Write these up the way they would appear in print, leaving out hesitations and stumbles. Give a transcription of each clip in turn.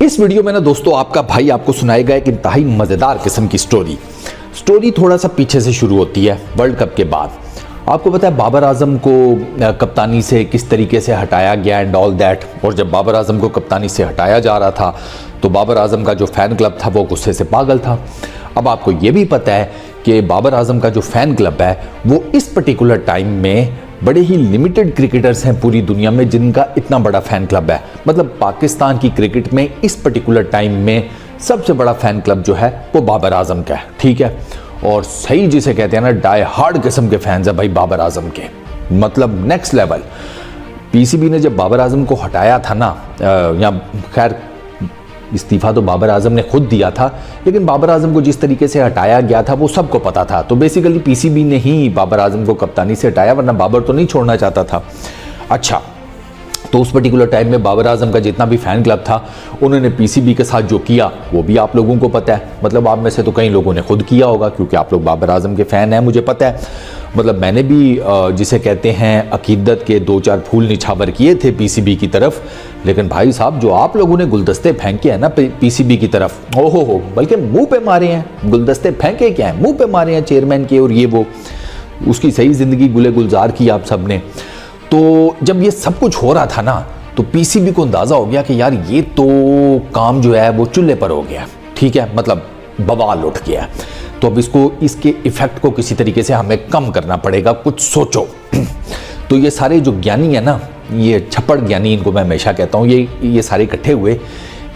इस वीडियो में ना दोस्तों आपका भाई आपको सुनाएगा एक इंतहाई मज़ेदार किस्म की स्टोरी थोड़ा सा पीछे से शुरू होती है। वर्ल्ड कप के बाद आपको पता है बाबर आजम को कप्तानी से किस तरीके से हटाया गया एंड ऑल दैट। और जब बाबर आजम को कप्तानी से हटाया जा रहा था तो बाबर आजम का जो फ़ैन क्लब था वो गुस्से से पागल था। अब आपको ये भी पता है कि बाबर आजम का जो फ़ैन क्लब है वो इस पर्टिकुलर टाइम में बड़े ही लिमिटेड क्रिकेटर्स हैं पूरी दुनिया में जिनका इतना बड़ा फ़ैन क्लब है। मतलब पाकिस्तान की क्रिकेट में इस पर्टिकुलर टाइम में सबसे बड़ा फ़ैन क्लब जो है वो बाबर आजम का है, ठीक है। और सही जिसे कहते हैं ना डाई हार्ड किस्म के फैंस है भाई बाबर आजम के, मतलब नेक्स्ट लेवल। पीसीबी ने जब बाबर आजम को हटाया था ना, या खैर इस्तीफ़ा तो बाबर आजम ने खुद दिया था, लेकिन बाबर आजम को जिस तरीके से हटाया गया था वो सबको पता था। तो बेसिकली पीसीबी ने ही बाबर आजम को कप्तानी से हटाया, वरना बाबर तो नहीं छोड़ना चाहता था। अच्छा, तो उस पर्टिकुलर टाइम में बाबर आजम का जितना भी फ़ैन क्लब था उन्होंने पीसीबी के साथ जो किया वो भी आप लोगों को पता है। मतलब आप में से तो कई लोगों ने खुद किया होगा क्योंकि आप लोग बाबर आजम के फ़ैन हैं, मुझे पता है। मतलब मैंने भी जिसे कहते हैं अकीदत के 2-4 फूल निछावर किए थे पीसीबी की तरफ, लेकिन भाई साहब जो आप लोगों ने गुलदस्ते फेंके हैं ना पीसीबी की तरफ, ओहो हो, बल्कि मुंह पे मारे हैं। गुलदस्ते फेंके क्या है, मुंह पे मारे हैं चेयरमैन के, और ये वो उसकी सही ज़िंदगी गुले गुलजार की आप सब ने। तो जब ये सब कुछ हो रहा था ना तो पीसीबी को अंदाज़ा हो गया कि यार ये तो काम जो है वो चूल्हे पर हो गया, ठीक है, मतलब बवाल उठ गया। तो अब इसके इफ़ेक्ट को किसी तरीके से हमें कम करना पड़ेगा, कुछ सोचो। तो ये सारे जो ज्ञानी है ना, ये छप्पड़ ज्ञानी इनको मैं हमेशा कहता हूँ, ये सारे इकट्ठे हुए,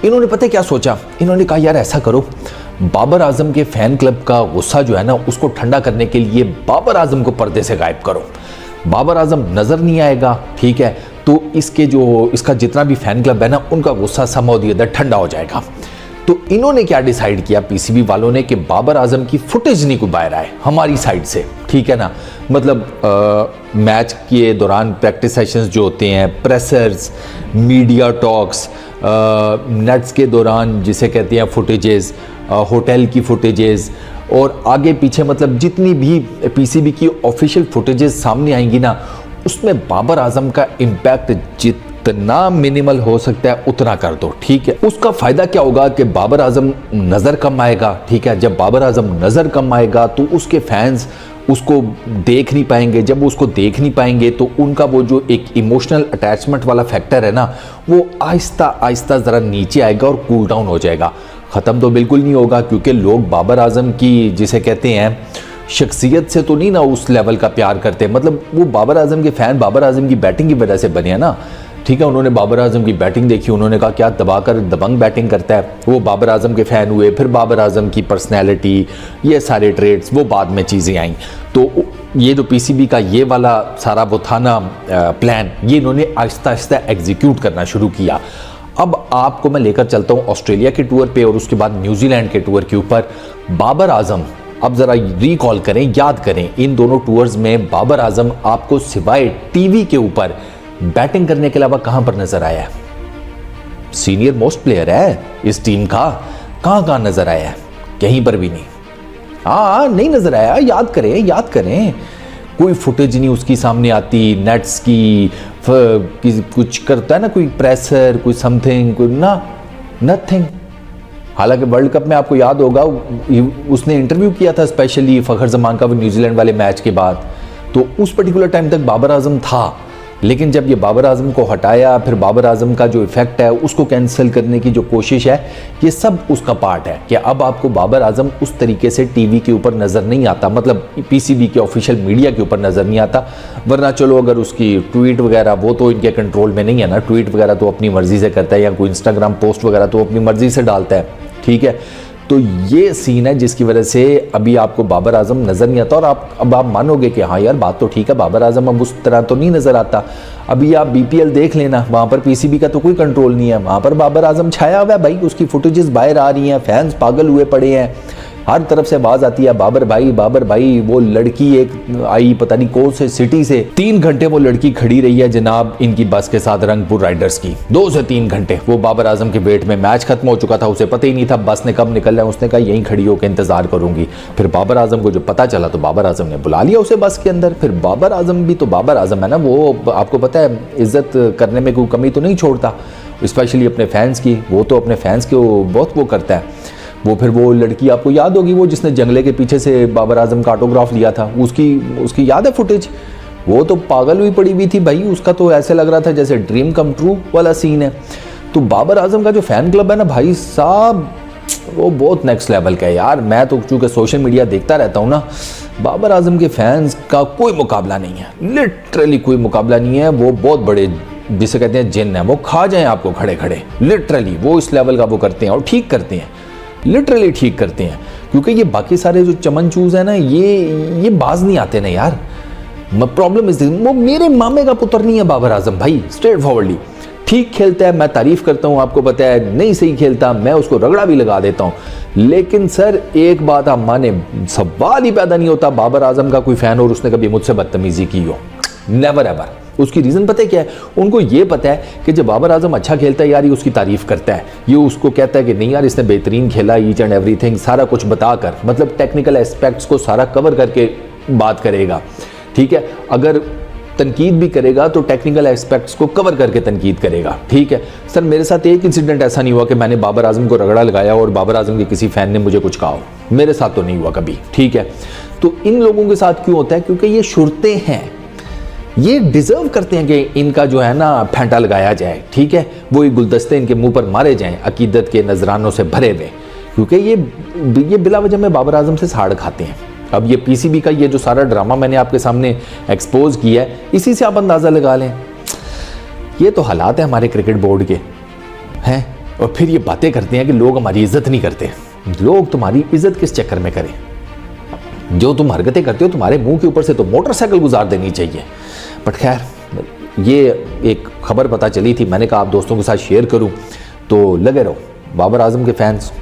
इन्होंने पता है क्या सोचा। इन्होंने कहा यार ऐसा करो, बाबर आजम के फ़ैन क्लब का गुस्सा जो है ना उसको ठंडा करने के लिए बाबर आजम को पर्दे से गायब करो। बाबर आजम नज़र नहीं आएगा, ठीक है, तो इसका जितना भी फ़ैन क्लब है ना उनका गुस्सा समहाउ द अदर ठंडा हो जाएगा। तो इन्होंने क्या डिसाइड किया पीसीबी वालों ने कि बाबर आजम की फुटेज नहीं को बाहर आए हमारी साइड से, ठीक है ना। मतलब मैच के दौरान प्रैक्टिस सेशंस जो होते हैं, प्रेसर्स, मीडिया टॉक्स, नेट्स के दौरान जिसे कहते हैं फुटेजेस, होटल की फुटेजेस और आगे पीछे, मतलब जितनी भी पीसीबी की ऑफिशियल फुटेजेस सामने आएंगी ना उसमें बाबर आजम का इम्पैक्ट जितना मिनिमल हो सकता है उतना कर दो, ठीक है। उसका फ़ायदा क्या होगा कि बाबर आजम नज़र कम आएगा, ठीक है। जब बाबर आजम नज़र कम आएगा तो उसके फैंस उसको देख नहीं पाएंगे। जब उसको देख नहीं पाएंगे तो उनका वो जो एक इमोशनल अटैचमेंट वाला फैक्टर है ना वो आहिस्ता आहिस्ता ज़रा नीचे आएगा और कूल डाउन हो जाएगा। ख़त्म तो बिल्कुल नहीं होगा क्योंकि लोग बाबर आजम की जिसे कहते हैं शख्सियत से तो नहीं ना उस लेवल का प्यार करते। मतलब वो बाबर आजम के फ़ैन बाबर आजम की बैटिंग की वजह से बने हैं ना, ठीक है। उन्होंने बाबर आजम की बैटिंग देखी, उन्होंने कहा क्या दबाकर दबंग बैटिंग करता है, वो बाबर आजम के फ़ैन हुए। फिर बाबर आजम की पर्सनैलिटी, ये सारे ट्रेड्स, वो बाद में चीज़ें आई। तो ये जो पीसीबी का ये वाला सारा वो था ना प्लान, ये इन्होंने आहिस्ता आहिस्ता एग्जीक्यूट करना शुरू किया। अब आपको मैं लेकर चलता हूँ ऑस्ट्रेलिया के टूर पे और उसके बाद न्यूजीलैंड के टूर के ऊपर। बाबर आजम, अब ज़रा रिकॉल करें, याद करें, इन दोनों टूर्स में बाबर आजम आपको सिवाय टीवी के ऊपर बैटिंग करने के अलावा कहां पर नजर आया है? सीनियर मोस्ट प्लेयर है इस टीम का, कहां नजर आया है? कहीं पर भी नहीं। हाँ नहीं नजर आया, याद करें। कोई फुटेज नहीं उसकी सामने आती, नेट्स की कुछ करता है ना कोई प्रेसर, कोई समथिंग, कोई ना, नथिंग। हालांकि वर्ल्ड कप में आपको याद होगा उसने इंटरव्यू किया था स्पेशली फ़खर जमान का वो न्यूजीलैंड वाले मैच के बाद, तो उस पर्टिकुलर टाइम तक बाबर आजम था। लेकिन जब ये बाबर आजम को हटाया, फिर बाबर आजम का जो इफ़ेक्ट है उसको कैंसिल करने की जो कोशिश है, ये सब उसका पार्ट है कि अब आपको बाबर आजम उस तरीके से टीवी के ऊपर नज़र नहीं आता, मतलब पीसीबी के ऑफिशियल मीडिया के ऊपर नज़र नहीं आता। वरना चलो अगर उसकी ट्वीट वगैरह वो तो इनके कंट्रोल में नहीं है ना, ट्वीट वगैरह तो अपनी मर्ज़ी से करता है, या कोई इंस्टाग्राम पोस्ट वगैरह तो अपनी मर्ज़ी से डालता है, ठीक है। तो ये सीन है जिसकी वजह से अभी आपको बाबर आजम नज़र नहीं आता। और अब आप मानोगे कि हाँ यार बात तो ठीक है, बाबर आजम अब उस तरह तो नहीं नज़र आता। अभी आप बीपीएल देख लेना, वहाँ पर पीसीबी का तो कोई कंट्रोल नहीं है, वहाँ पर बाबर आजम छाया हुआ है भाई, उसकी फुटेजेस बाहर आ रही हैं, फैंस पागल हुए पड़े हैं, हर तरफ से आवाज आती है बाबर भाई। वो लड़की एक आई पता नहीं कौन से सिटी से, 3 घंटे वो लड़की खड़ी रही है जनाब इनकी बस के साथ, रंगपुर राइडर्स की, 2 से 3 घंटे। वो बाबर आजम के वेट में, मैच खत्म हो चुका था, उसे पता ही नहीं था बस ने कब निकलना है। उसने कहा यहीं खड़ी होकर इंतजार करूंगी। फिर बाबर आजम को जो पता चला तो बाबर आजम ने बुला लिया उसे बस के अंदर। फिर बाबर आजम भी तो बाबर आजम है ना, वो आपको पता है इज्जत करने में कोई कमी तो नहीं छोड़ता, स्पेशली अपने फैंस की। वो तो अपने फैंस के बहुत वो करता है। वो लड़की आपको याद होगी, वो जिसने जंगले के पीछे से बाबर आजम का ऑटोग्राफ लिया था, उसकी याद है फुटेज। वो तो पागल हुई पड़ी हुई थी भाई, उसका तो ऐसे लग रहा था जैसे ड्रीम कम ट्रू वाला सीन है। तो बाबर आजम का जो फैन क्लब है ना भाई साहब, वो बहुत नेक्स्ट लेवल का है यार। मैं तो चूँकि सोशल मीडिया देखता रहता हूँ ना, बाबर आजम के फैंस का कोई मुकाबला नहीं है, लिटरली कोई मुकाबला नहीं है। वो बहुत बड़े, जिसे कहते हैं जिन है, वो खा जाएं आपको खड़े खड़े, लिटरली वो इस लेवल का वो करते हैं और ठीक करते हैं, लिटरली ठीक करते हैं। क्योंकि ये बाकी सारे जो चमन चूज है ना, ये बाज नहीं आते ना यार। प्रॉब्लम इज वो मेरे मामे का पुत्र नहीं है बाबर आजम भाई, स्ट्रेट फॉरवर्डली ठीक खेलता है, मैं तारीफ करता हूं, आपको पता है नहीं सही खेलता मैं उसको रगड़ा भी लगा देता हूं। लेकिन सर एक बात आप माने, सवाल ही पैदा नहीं होता बाबर आजम का कोई फैन और उसने कभी मुझसे बदतमीजी की हो, नेवर एवर। उसकी रीज़न पता है क्या है? उनको ये पता है कि जब बाबर आजम अच्छा खेलता है यार, ये उसकी तारीफ करता है, ये उसको कहता है कि नहीं यार इसने बेहतरीन खेला, ईच एंड एवरीथिंग, सारा कुछ बताकर, मतलब टेक्निकल एस्पेक्ट्स को सारा कवर करके बात करेगा, ठीक है। अगर तनकीद भी करेगा तो टेक्निकल एस्पेक्ट्स को कवर करके तनकीद करेगा, ठीक है। सर मेरे साथ एक इंसिडेंट ऐसा नहीं हुआ कि मैंने बाबर आजम को रगड़ा लगाया और बाबर आजम के किसी फैन ने मुझे कुछ कहा हो, मेरे साथ तो नहीं हुआ कभी, ठीक है। तो इन लोगों के साथ क्यों होता है? क्योंकि ये शुरते हैं, ये डिजर्व करते हैं कि इनका जो है ना फेंटा लगाया जाए, ठीक है। वो गुलदस्ते इनके मुंह पर मारे जाएं अकीदत के नजरानों से भरे हुए, क्योंकि ये बिला वजह में बाबर आजम से साड़ खाते हैं। अब ये पीसीबी का ये जो सारा ड्रामा मैंने आपके सामने एक्सपोज किया है, इसी से आप अंदाजा लगा लें। ये तो हालात है हमारे क्रिकेट बोर्ड के हैं। और फिर ये बातें करते हैं कि लोग हमारी इज्जत नहीं करते। लोग तुम्हारी इज्जत किस चक्कर में करें? जो तुम हरकतें करते हो, तुम्हारे मुंह के ऊपर से तो मोटरसाइकिल गुजार देनी चाहिए। बट खैर, ये एक खबर पता चली थी, मैंने कहा आप दोस्तों के साथ शेयर करूं, तो लगे रहो बाबर आजम के फैंस,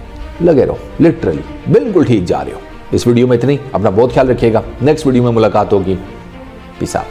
लगे रहो, लिटरली बिल्कुल ठीक जा रहे हो। इस वीडियो में इतनी, अपना बहुत ख्याल रखिएगा, नेक्स्ट वीडियो में मुलाकात होगी, पीस आउट।